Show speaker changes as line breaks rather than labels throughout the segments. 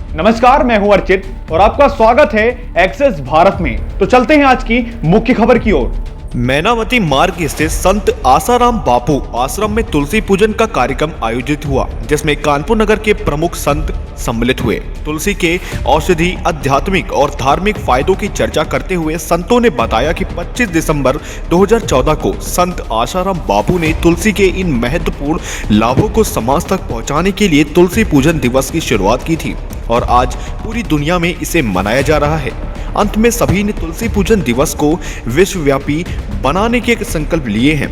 नमस्कार, मैं हूं अर्चित और आपका स्वागत है एक्सेस भारत में। तो चलते हैं आज की मुख्य खबर की ओर।
मैनावती मार्ग स्थित संत आसाराम बापू आश्रम में तुलसी पूजन का कार्यक्रम आयोजित हुआ, जिसमें कानपुर नगर के प्रमुख संत सम्मिलित हुए। तुलसी के औषधि, आध्यात्मिक और धार्मिक फायदों की चर्चा करते हुए संतों ने बताया कि 25 दिसंबर 2014 को संत आसाराम बापू ने तुलसी के इन महत्वपूर्ण लाभों को समाज तक पहुंचाने के लिए तुलसी पूजन दिवस की शुरुआत की थी और आज पूरी दुनिया में इसे मनाया जा रहा है। अंत में सभी ने तुलसी पूजन दिवस को विश्वव्यापी बनाने के संकल्प लिए हैं।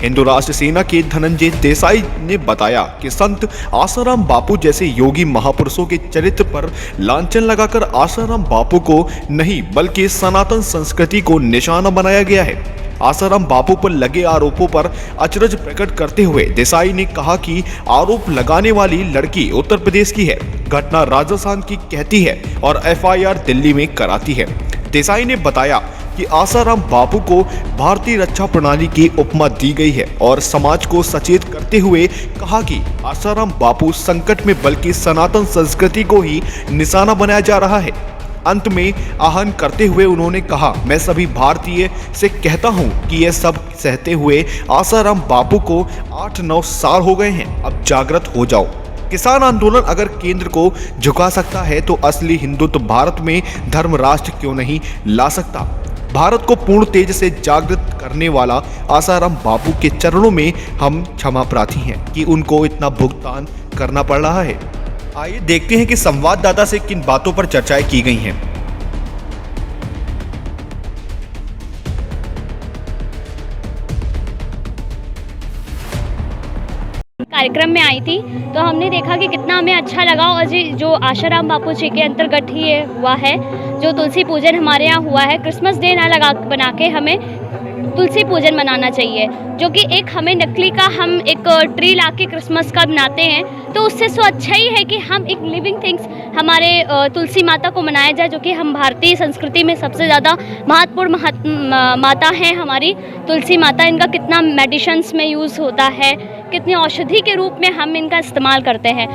हिंदू राष्ट्र सेना के धनंजय देसाई ने बताया कि संत आसाराम बापू जैसे योगी महापुरुषों के चरित्र पर लांछन लगाकर आसाराम बापू को नहीं बल्कि सनातन संस्कृति को निशाना बनाया गया है। आसाराम बापू पर लगे आरोपों पर अचरज प्रकट करते हुए देसाई ने कहा कि आरोप लगाने वाली लड़की उत्तर प्रदेश की है, घटना राजस्थान की कहती है और एफआईआर दिल्ली में कराती है। देसाई ने बताया कि आसाराम बापू को भारतीय रक्षा प्रणाली की उपमा दी गई है और समाज को सचेत करते हुए कहा कि आसाराम बापू संकट में बल्कि सनातन संस्कृति को ही निशाना बनाया जा रहा है। अंत में आह्वान करते हुए उन्होंने कहा, मैं सभी भारतीय से कहता हूं कि यह सब सहते हुए आसाराम बापू को 8-9 साल हो गए हैं, अब जागृत हो जाओ। किसान आंदोलन अगर केंद्र को झुका सकता है तो असली हिंदुत्व भारत में धर्म राष्ट्र क्यों नहीं ला सकता। भारत को पूर्ण तेज से जागृत करने वाला आसाराम बापू के चरणों में हम क्षमा प्रार्थी हैं कि उनको इतना भुगतान करना पड़ रहा है। आइए देखते हैं कि संवाददाता से किन बातों पर चर्चाएं की गई हैं।
कार्यक्रम में आई थी तो हमने देखा कि कितना हमें अच्छा लगा और जो आसाराम बापू जी के अंतर्गत ही ये हुआ है, जो तुलसी पूजन हमारे यहाँ हुआ है। क्रिसमस डे ना बना के हमें तुलसी पूजन मनाना चाहिए, जो कि एक हमें नकली का हम एक ट्री ला के क्रिसमस का बनाते हैं, तो उससे सो अच्छा ही है कि हम एक लिविंग थिंग्स हमारे तुलसी माता को मनाया जाए, जो कि हम भारतीय संस्कृति में सबसे ज़्यादा महत्वपूर्ण माता हैं हमारी तुलसी माता। इनका कितना मेडिसिन्स में यूज़ होता है, कितनी औषधि के रूप में हम इनका इस्तेमाल करते हैं।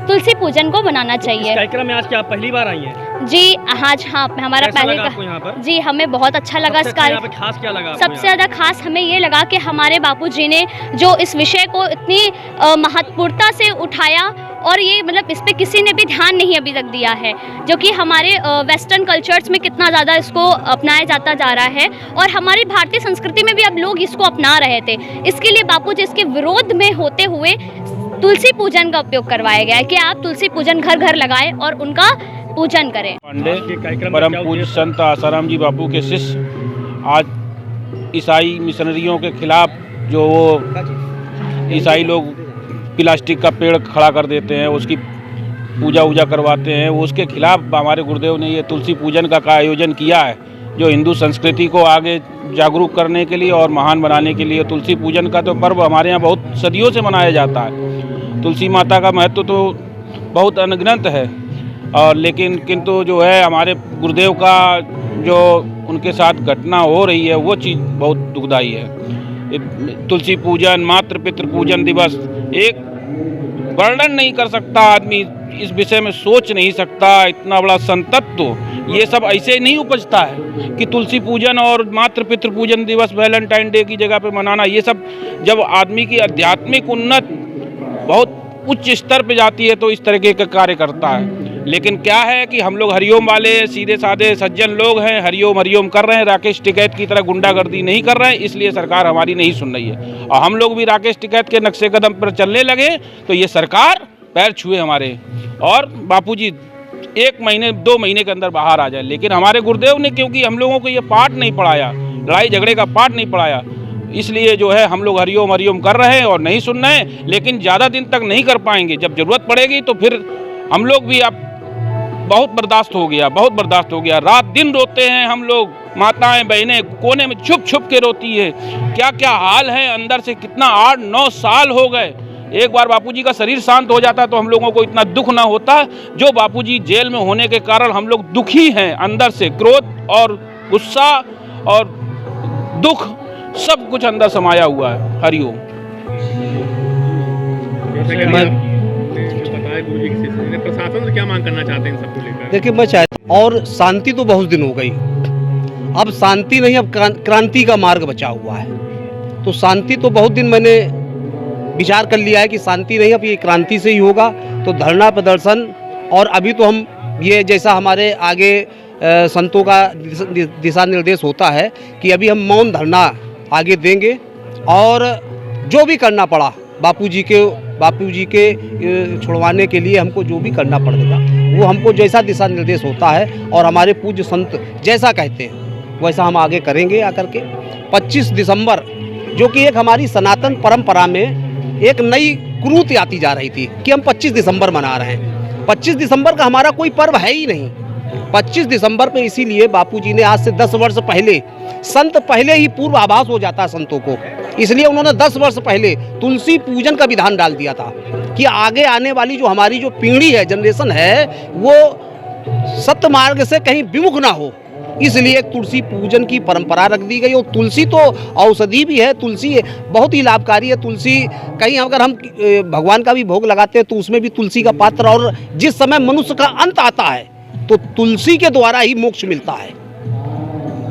तुलसी पूजन को बनाना चाहिए।
इस कार्यक्रम में आज क्या आप पहली बार आई हैं?
जी आज हाँ, हमारा पहले का जी हमें बहुत अच्छा लगा। इस कार्य
खास क्या लगा?
सबसे ज़्यादा खास हमें ये लगा कि हमारे बापूजी ने जो इस विषय को इतनी महत्वपूर्णता से उठाया और ये मतलब इस पे किसी ने भी ध्यान नहीं अभी तक दिया है, जो कि हमारे वेस्टर्न कल्चर्स में कितना ज़्यादा इसको अपनाया जाता जा रहा है और हमारी भारतीय संस्कृति में भी अब लोग इसको अपना रहे थे। इसके लिए बापूजी इसके विरोध में होते हुए तुलसी पूजन का उपयोग करवाया गया है कि आप तुलसी पूजन घर घर लगाएं और उनका पूजन करें।
पांडे परम पूज्य संत आसाराम जी बापू के शिष्य आज ईसाई मिशनरियों के खिलाफ जो वो ईसाई लोग प्लास्टिक का पेड़ खड़ा कर देते हैं, उसकी पूजा वूजा करवाते हैं, वो उसके खिलाफ हमारे गुरुदेव ने ये तुलसी पूजन का आयोजन किया है, जो हिंदू संस्कृति को आगे जागरूक करने के लिए और महान बनाने के लिए। तुलसी पूजन का तो पर्व हमारे यहाँ बहुत सदियों से मनाया जाता है। तुलसी माता का महत्व तो बहुत अनगिनत है और लेकिन किंतु जो है हमारे गुरुदेव का जो उनके साथ घटना हो रही है वो चीज़ बहुत दुखदाई है। तुलसी पूजन, मातृ पितृ पूजन दिवस एक वर्णन नहीं कर सकता, आदमी इस विषय में सोच नहीं सकता। इतना बड़ा संतत्व ये सब ऐसे नहीं उपजता है कि तुलसी पूजन और मातृ पितृ पूजन दिवस वैलेंटाइन डे की जगह पे मनाना, ये सब जब आदमी की आध्यात्मिक उन्नत बहुत उच्च स्तर पे जाती है तो इस तरीके का कार्य करता है। लेकिन क्या है कि हम लोग हरिओम वाले सीधे साधे सज्जन लोग हैं, हरिओम हरिओम कर रहे हैं, राकेश टिकैत की तरह गुंडागर्दी नहीं कर रहे हैं, इसलिए सरकार हमारी नहीं सुन रही है। और हम लोग भी राकेश टिकैत के नक्शे कदम पर चलने लगे तो ये सरकार पैर छुए हमारे और बापूजी 1 महीने 2 महीने के अंदर बाहर आ जाए। लेकिन हमारे गुरुदेव ने क्योंकि हम लोगों को ये पाठ नहीं पढ़ाया, लड़ाई झगड़े का पाठ नहीं पढ़ाया, इसलिए जो है हम लोग हरिओम हरिओम कर रहे हैं और नहीं सुन रहे हैं। लेकिन ज़्यादा दिन तक नहीं कर पाएंगे, जब ज़रूरत पड़ेगी तो फिर हम लोग भी अब बहुत बर्दाश्त हो गया। रात दिन रोते हैं हम लोग, माताएं बहनें कोने में छुप छुप के रोती है। क्या क्या हाल है अंदर से, कितना 8-9 साल हो गए। एक बार बापूजी का शरीर शांत हो जाता तो हम लोगों को इतना दुख ना होता। जो बापूजी जेल में होने के कारण हम लोग दुखी हैं, अंदर से क्रोध और गुस्सा और दुख सब कुछ अंदर समाया हुआ है। हरिओम।
बताया गुरु जी की प्रशासन से क्या मांग करना चाहते हैं इन सबको लेकर?
देखिए मैं चाहता हूँ, और शांति तो बहुत दिन हो गई, अब शांति नहीं, अब क्रांति का मार्ग बचा हुआ है। तो शांति तो बहुत दिन मैंने विचार कर लिया है कि शांति नहीं, अब ये क्रांति से ही होगा। तो धरना प्रदर्शन, और अभी तो हम ये जैसा हमारे आगे संतों का दिशा निर्देश होता है कि अभी हम मौन धरना आगे देंगे, और जो भी करना पड़ा बापू जी के छुड़वाने के लिए हमको जो भी करना पड़ेगा वो हमको जैसा दिशा निर्देश होता है और हमारे पूज्य संत जैसा कहते हैं वैसा हम आगे करेंगे। आकर के 25 दिसंबर जो कि एक हमारी सनातन परंपरा में एक नई कुरीति आती जा रही थी कि हम 25 दिसंबर मना रहे हैं। 25 दिसंबर का हमारा कोई पर्व है ही नहीं। 25 दिसंबर पे इसीलिए बापूजी ने आज से 10 वर्ष पहले, संत पहले ही पूर्व आभास हो जाता है संतों को, इसलिए उन्होंने 10 वर्ष पहले तुलसी पूजन का विधान डाल दिया था कि आगे आने वाली जो हमारी जो पीढ़ी है, जनरेशन है, वो सत्य मार्ग से कहीं विमुख ना हो, इसलिए तुलसी पूजन की परंपरा रख दी गई। और तुलसी तो औषधि भी है, तुलसी बहुत ही लाभकारी है। तुलसी कहीं अगर हम भगवान का भी भोग लगाते हैं तो उसमें भी तुलसी का पात्र, और जिस समय मनुष्य का अंत आता है तो तुलसी के द्वारा ही मोक्ष मिलता है।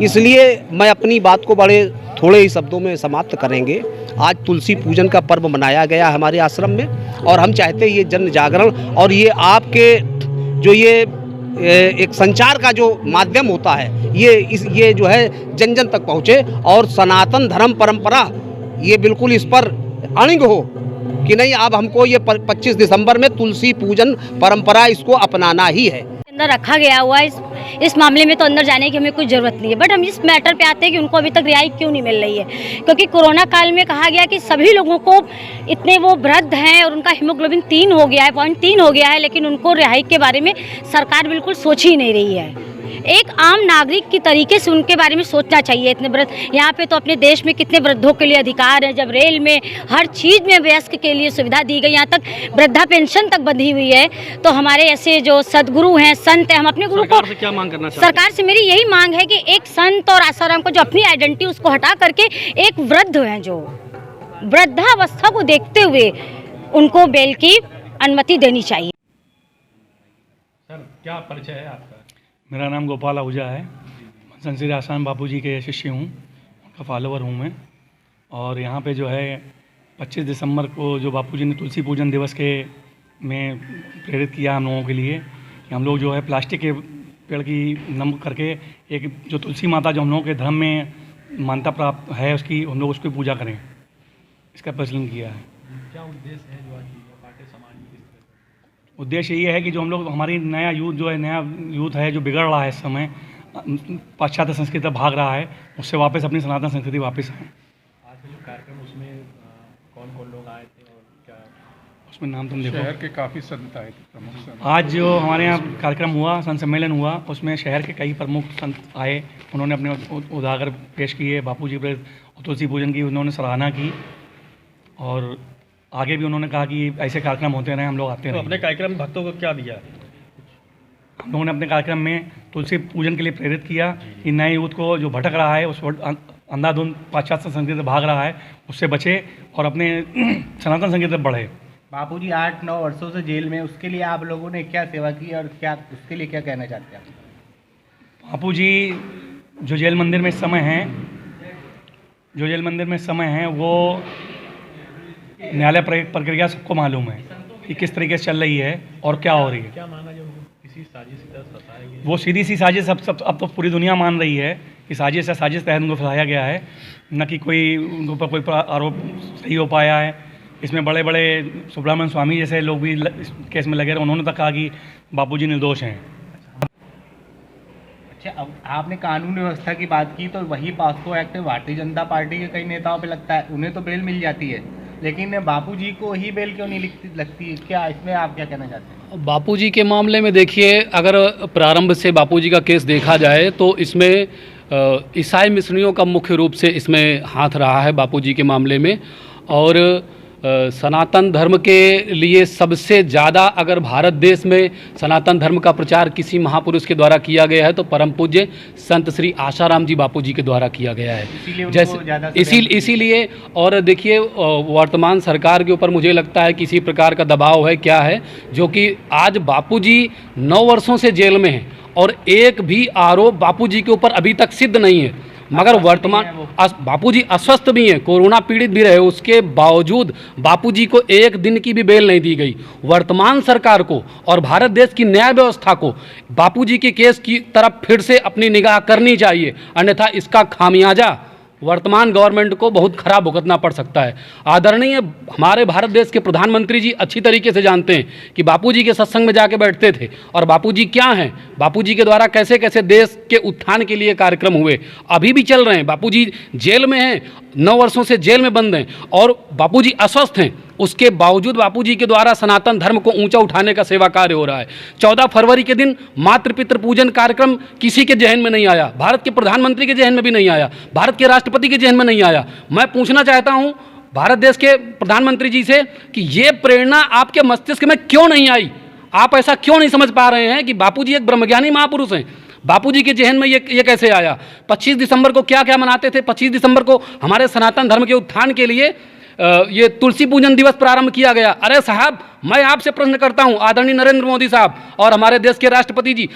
इसलिए मैं अपनी बात को बड़े थोड़े ही शब्दों में समाप्त करेंगे। आज तुलसी पूजन का पर्व मनाया गया हमारे आश्रम में, और हम चाहते हैं ये जन जागरण और ये आपके जो ये एक संचार का जो माध्यम होता है ये जो है जन जन तक पहुँचे, और सनातन धर्म परंपरा ये बिल्कुल इस पर अड़िग हो कि नहीं, अब हमको ये 25 दिसंबर में तुलसी पूजन परंपरा इसको अपनाना ही है।
अंदर रखा गया हुआ है, इस मामले में तो अंदर जाने की हमें कोई ज़रूरत नहीं है। बट हम इस मैटर पे आते हैं कि उनको अभी तक रिहाई क्यों नहीं मिल रही है, क्योंकि कोरोना काल में कहा गया कि सभी लोगों को, इतने वो वृद्ध हैं और उनका हीमोग्लोबिन 3 हो गया है, 0.3 हो गया है, लेकिन उनको रिहाई के बारे में सरकार बिल्कुल सोच ही नहीं रही है। एक आम नागरिक की तरीके से उनके बारे में सोचना चाहिए। इतने वृद्ध, यहाँ पे तो अपने देश में कितने वृद्धों के लिए अधिकार है, जब रेल में हर चीज़ में वयस्क के लिए सुविधा दी गई, यहाँ तक वृद्धा पेंशन तक बंधी हुई है। तो हमारे ऐसे जो सदगुरु हैं, संत हैं, हम अपने गुरु को,
क्या मांग करना चाहते हैं?
सरकार से मेरी यही मांग है कि एक संत और आसाराम को जो अपनी आइडेंटिटी उसको हटा करके एक वृद्ध हैं जो वृद्धावस्था को देखते हुए उनको बेल की अनुमति देनी चाहिए।
सर क्या परिचय है आपका?
मेरा नाम गोपाल आहूजा है। संत श्री आसाराम बापू जी के शिष्य हूँ, उनका फॉलोवर हूँ मैं। और यहाँ पे जो है 25 दिसंबर को जो बापू जी ने तुलसी पूजन दिवस के में प्रेरित किया हम लोगों के लिए कि हम लोग जो है प्लास्टिक के पेड़ की नम करके एक जो तुलसी माता जो हम लोगों के धर्म में मान्यता प्राप्त है उसकी, हम लोग उसकी पूजा करें, इसका प्रचलन किया है।
क्या उद्देश्य है जो आज बाटे समाज में?
उद्देश्य ये है कि जो हम लोग, हमारी नया यूथ जो है, नया यूथ है जो बिगड़ रहा है इस समय, पाश्चात्य संस्कृति पर भाग रहा है, उससे वापस अपनी सनातन संस्कृति वापस आए।
आज का जो कार्यक्रम उसमें कौन कौन लोग आए थे और क्या
उसमें नाम तुम देखो।
शहर के काफ़ी संत आए थे, प्रमुख संत।
आज जो हमारे यहाँ कार्यक्रम हुआ, संत सम्मेलन हुआ, उसमें शहर के कई प्रमुख संत आए, उन्होंने अपने उदागर पेश किए, बापू जी पर तुलसी पूजन की उन्होंने सराहना की, और आगे भी उन्होंने कहा कि ऐसे कार्यक्रम होते रहे, हम लोग आते
तो
रहे।
अपने कार्यक्रम भक्तों को क्या दिया?
हम लोगों ने अपने कार्यक्रम में तुलसी पूजन के लिए प्रेरित किया कि नए यूथ को जो भटक रहा है, उस अंधाधुंध पाश्चात्य संस्कृति से भाग रहा है, उससे बचे और अपने सनातन संस्कृति पर बढ़े।
बापूजी 8-9 वर्षों से जेल में, उसके लिए आप लोगों ने क्या सेवा की और क्या उसके लिए क्या कहना चाहते हैं आप?
बापूजी जो जेल मंदिर में इस समय हैं, वो न्यायालय प्रक्रिया सबको मालूम है कि किस तरीके से चल रही है और क्या हो रही है।
क्या माना जो किसी साजिश की तरह फंसाया गया?
वो सीधी सी साजिश अब तो पूरी दुनिया मान रही है कि साजिश तहत उनको फंसाया गया है, न कि कोई उनके ऊपर कोई आरोप सही हो पाया है। इसमें बड़े बड़े सुब्रमण्यम स्वामी जैसे लोग भी इस केस में लगे रहे, उन्होंने तक कहा कि बापूजी निर्दोष हैं।
अच्छा, अब आपने कानून व्यवस्था की बात की, तो वही POCSO act Bharatiya Janata party के कई नेताओं पे लगता है, उन्हें तो बेल मिल जाती है, लेकिन बापूजी को ही बेल क्यों नहीं लगती? क्या इसमें आप क्या कहना चाहते हैं?
बापूजी के मामले में देखिए, अगर प्रारंभ से बापूजी का केस देखा जाए तो इसमें ईसाई मिशनरियों का मुख्य रूप से इसमें हाथ रहा है बापूजी के मामले में। और सनातन धर्म के लिए सबसे ज़्यादा अगर भारत देश में सनातन धर्म का प्रचार किसी महापुरुष के द्वारा किया गया है तो परम पूज्य संत श्री आसाराम जी बापू जी के द्वारा किया गया है। जैसे इसीलिए और देखिए वर्तमान सरकार के ऊपर मुझे लगता है किसी प्रकार का दबाव है, क्या है, जो कि आज बापू जी 9 वर्षों से जेल में हैं और एक भी आरोप बापू जी के ऊपर अभी तक सिद्ध नहीं है। मगर वर्तमान बापूजी अस्वस्थ भी हैं, कोरोना पीड़ित भी रहे, उसके बावजूद बापूजी को एक दिन की भी बेल नहीं दी गई। वर्तमान सरकार को और भारत देश की न्याय व्यवस्था को बापूजी के केस की तरफ फिर से अपनी निगाह करनी चाहिए, अन्यथा इसका खामियाजा वर्तमान गवर्नमेंट को बहुत खराब भुगतना पड़ सकता है। आदरणीय हमारे भारत देश के प्रधानमंत्री जी अच्छी तरीके से जानते हैं कि बापूजी के सत्संग में जाके बैठते थे और बापूजी क्या हैं, बापूजी के द्वारा कैसे कैसे देश के उत्थान के लिए कार्यक्रम हुए, अभी भी चल रहे हैं। बापूजी जेल में हैं, 9 वर्षों से जेल में बंद हैं और बापूजी अस्वस्थ हैं, उसके बावजूद बापूजी के द्वारा सनातन धर्म को ऊंचा उठाने का सेवा कार्य हो रहा है। 14 फरवरी के दिन मातृ पितृ पूजन कार्यक्रम किसी के जहन में नहीं आया, भारत के प्रधानमंत्री के जहन में भी नहीं आया, भारत के राष्ट्रपति के जहन में नहीं आया। मैं पूछना चाहता हूं भारत देश के प्रधानमंत्री जी से कि ये प्रेरणा आपके मस्तिष्क में क्यों नहीं आई? आप ऐसा क्यों नहीं समझ पा रहे हैं कि बापूजी एक ब्रह्मज्ञानी महापुरुष हैं? बापूजी के जहन में ये कैसे आया? 25 दिसंबर को क्या क्या मनाते थे? 25 दिसंबर को हमारे सनातन धर्म के उत्थान के लिए ये तुलसी पूजन दिवस प्रारंभ किया गया। अरे साहब, मैं आपसे प्रश्न करता हूं, आदरणीय नरेंद्र मोदी साहब और हमारे देश के राष्ट्रपति जी,